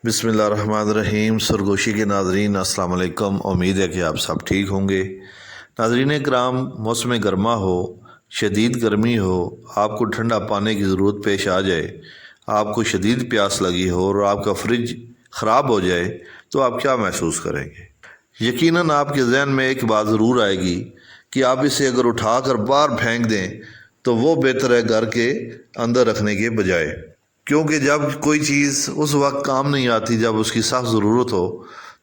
بسم اللہ الرحمن الرحیم۔ سرگوشی کے ناظرین السلام علیکم، امید ہے کہ آپ سب ٹھیک ہوں گے۔ ناظرین کرام، موسم گرما ہو، شدید گرمی ہو، آپ کو ٹھنڈا پانے کی ضرورت پیش آ جائے، آپ کو شدید پیاس لگی ہو اور آپ کا فریج خراب ہو جائے تو آپ کیا محسوس کریں گے؟ یقیناً آپ کے ذہن میں ایک بات ضرور آئے گی کہ آپ اسے اگر اٹھا کر باہر پھینک دیں تو وہ بہتر ہے گھر کے اندر رکھنے کے بجائے، کیونکہ جب کوئی چیز اس وقت کام نہیں آتی جب اس کی سخت ضرورت ہو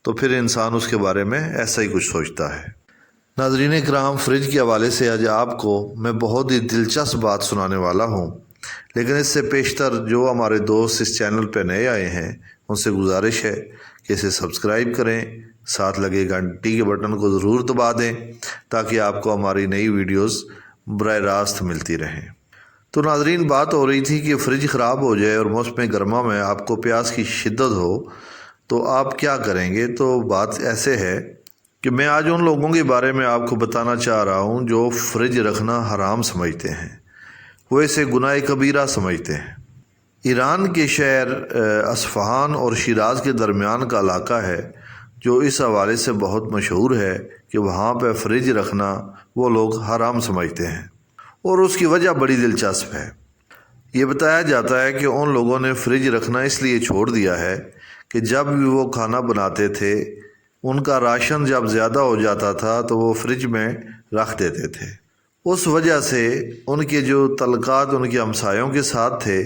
تو پھر انسان اس کے بارے میں ایسا ہی کچھ سوچتا ہے۔ ناظرین کرام، فریج کے حوالے سے آج آپ کو میں بہت ہی دلچسپ بات سنانے والا ہوں، لیکن اس سے پیشتر جو ہمارے دوست اس چینل پہ نئے آئے ہیں ان سے گزارش ہے کہ اسے سبسکرائب کریں، ساتھ لگے گھنٹی کے بٹن کو ضرور دبا دیں تاکہ آپ کو ہماری نئی ویڈیوز براہ راست ملتی رہیں۔ تو ناظرین، بات ہو رہی تھی کہ فریج خراب ہو جائے اور موسم گرما میں آپ کو پیاس کی شدت ہو تو آپ کیا کریں گے۔ تو بات ایسے ہے کہ میں آج ان لوگوں کے بارے میں آپ کو بتانا چاہ رہا ہوں جو فریج رکھنا حرام سمجھتے ہیں، وہ اسے گناہ کبیرہ سمجھتے ہیں۔ ایران کے شہر اصفہان اور شیراز کے درمیان کا علاقہ ہے جو اس حوالے سے بہت مشہور ہے کہ وہاں پہ فریج رکھنا وہ لوگ حرام سمجھتے ہیں، اور اس کی وجہ بڑی دلچسپ ہے۔ یہ بتایا جاتا ہے کہ ان لوگوں نے فریج رکھنا اس لیے چھوڑ دیا ہے کہ جب بھی وہ کھانا بناتے تھے ان کا راشن جب زیادہ ہو جاتا تھا تو وہ فریج میں رکھ دیتے تھے۔ اس وجہ سے ان کے جو تعلقات ان کے ہمسایوں کے ساتھ تھے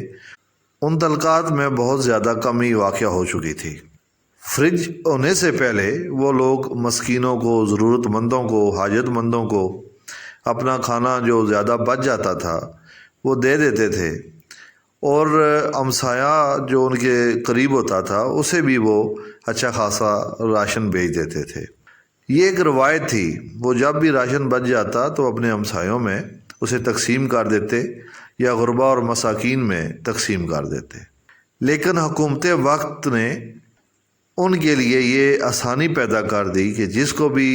ان تعلقات میں بہت زیادہ کمی واقع ہو چکی تھی۔ فریج ہونے سے پہلے وہ لوگ مسکینوں کو، ضرورت مندوں کو، حاجت مندوں کو اپنا کھانا جو زیادہ بچ جاتا تھا وہ دے دیتے تھے، اور ہمسایہ جو ان کے قریب ہوتا تھا اسے بھی وہ اچھا خاصا راشن بھیج دیتے تھے۔ یہ ایک روایت تھی، وہ جب بھی راشن بچ جاتا تو اپنے ہمسایوں میں اسے تقسیم کر دیتے یا غربا اور مساکین میں تقسیم کر دیتے۔ لیکن حکومت وقت نے ان کے لیے یہ آسانی پیدا کر دی کہ جس کو بھی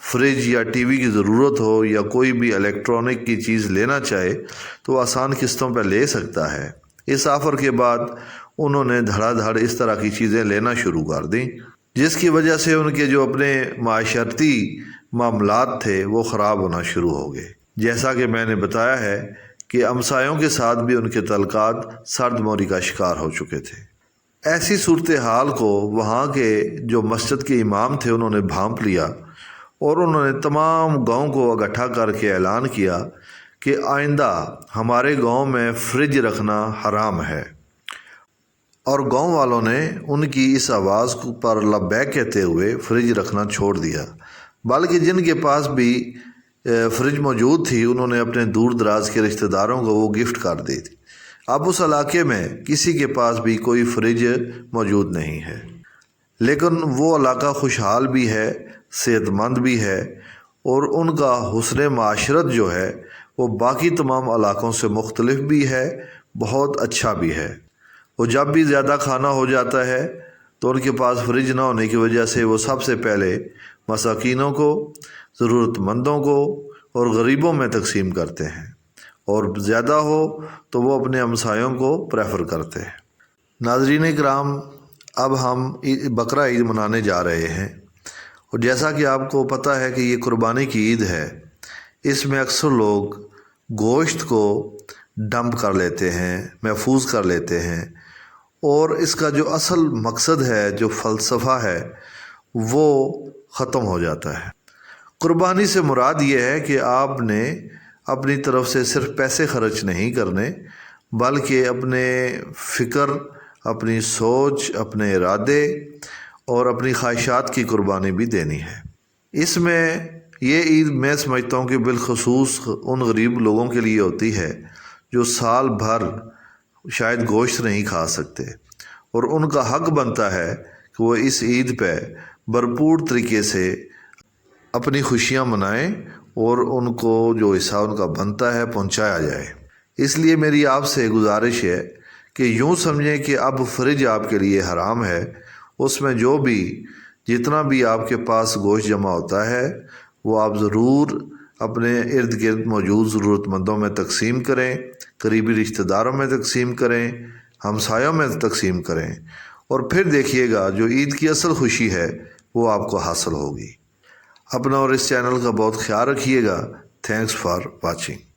فریج یا ٹی وی کی ضرورت ہو یا کوئی بھی الیکٹرانک کی چیز لینا چاہے تو وہ آسان قسطوں پہ لے سکتا ہے۔ اس آفر کے بعد انہوں نے دھڑا دھڑ اس طرح کی چیزیں لینا شروع کر دیں، جس کی وجہ سے ان کے جو اپنے معاشرتی معاملات تھے وہ خراب ہونا شروع ہو گئے۔ جیسا کہ میں نے بتایا ہے کہ ہمسایوں کے ساتھ بھی ان کے تعلقات سرد موری کا شکار ہو چکے تھے۔ ایسی صورتحال کو وہاں کے جو مسجد کے امام تھے انہوں نے بھانپ لیا اور انہوں نے تمام گاؤں کو اکٹھا کر کے اعلان کیا کہ آئندہ ہمارے گاؤں میں فریج رکھنا حرام ہے، اور گاؤں والوں نے ان کی اس آواز پر لبیک کہتے ہوئے فریج رکھنا چھوڑ دیا، بلکہ جن کے پاس بھی فریج موجود تھی انہوں نے اپنے دور دراز کے رشتہ داروں کو وہ گفٹ کر دی تھی۔ اب اس علاقے میں کسی کے پاس بھی کوئی فریج موجود نہیں ہے، لیکن وہ علاقہ خوشحال بھی ہے، صحت مند بھی ہے، اور ان کا حسن معاشرت جو ہے وہ باقی تمام علاقوں سے مختلف بھی ہے، بہت اچھا بھی ہے۔ وہ جب بھی زیادہ کھانا ہو جاتا ہے تو ان کے پاس فریج نہ ہونے کی وجہ سے وہ سب سے پہلے مساکینوں کو، ضرورت مندوں کو اور غریبوں میں تقسیم کرتے ہیں، اور زیادہ ہو تو وہ اپنے ہمسایوں کو پریفر کرتے ہیں۔ ناظرین کرام، اب ہم بقرہ عید منانے جا رہے ہیں، اور جیسا کہ آپ کو پتہ ہے کہ یہ قربانی کی عید ہے۔ اس میں اکثر لوگ گوشت کو ڈمپ کر لیتے ہیں، محفوظ کر لیتے ہیں، اور اس کا جو اصل مقصد ہے، جو فلسفہ ہے، وہ ختم ہو جاتا ہے۔ قربانی سے مراد یہ ہے کہ آپ نے اپنی طرف سے صرف پیسے خرچ نہیں کرنے، بلکہ اپنے فکر، اپنی سوچ، اپنے ارادے اور اپنی خواہشات کی قربانی بھی دینی ہے۔ اس میں یہ عید میں سمجھتا ہوں کہ بالخصوص ان غریب لوگوں کے لیے ہوتی ہے جو سال بھر شاید گوشت نہیں کھا سکتے، اور ان کا حق بنتا ہے کہ وہ اس عید پہ بھرپور طریقے سے اپنی خوشیاں منائیں اور ان کو جو حصہ ان کا بنتا ہے پہنچایا جائے۔ اس لیے میری آپ سے گزارش ہے کہ یوں سمجھیں کہ اب فریج آپ کے لیے حرام ہے، اس میں جو بھی جتنا بھی آپ کے پاس گوشت جمع ہوتا ہے وہ آپ ضرور اپنے ارد گرد موجود ضرورت مندوں میں تقسیم کریں، قریبی رشتہ داروں میں تقسیم کریں، ہمسایوں میں تقسیم کریں، اور پھر دیکھیے گا جو عید کی اصل خوشی ہے وہ آپ کو حاصل ہوگی۔ اپنا اور اس چینل کا بہت خیال رکھیے گا۔ Thanks for watching.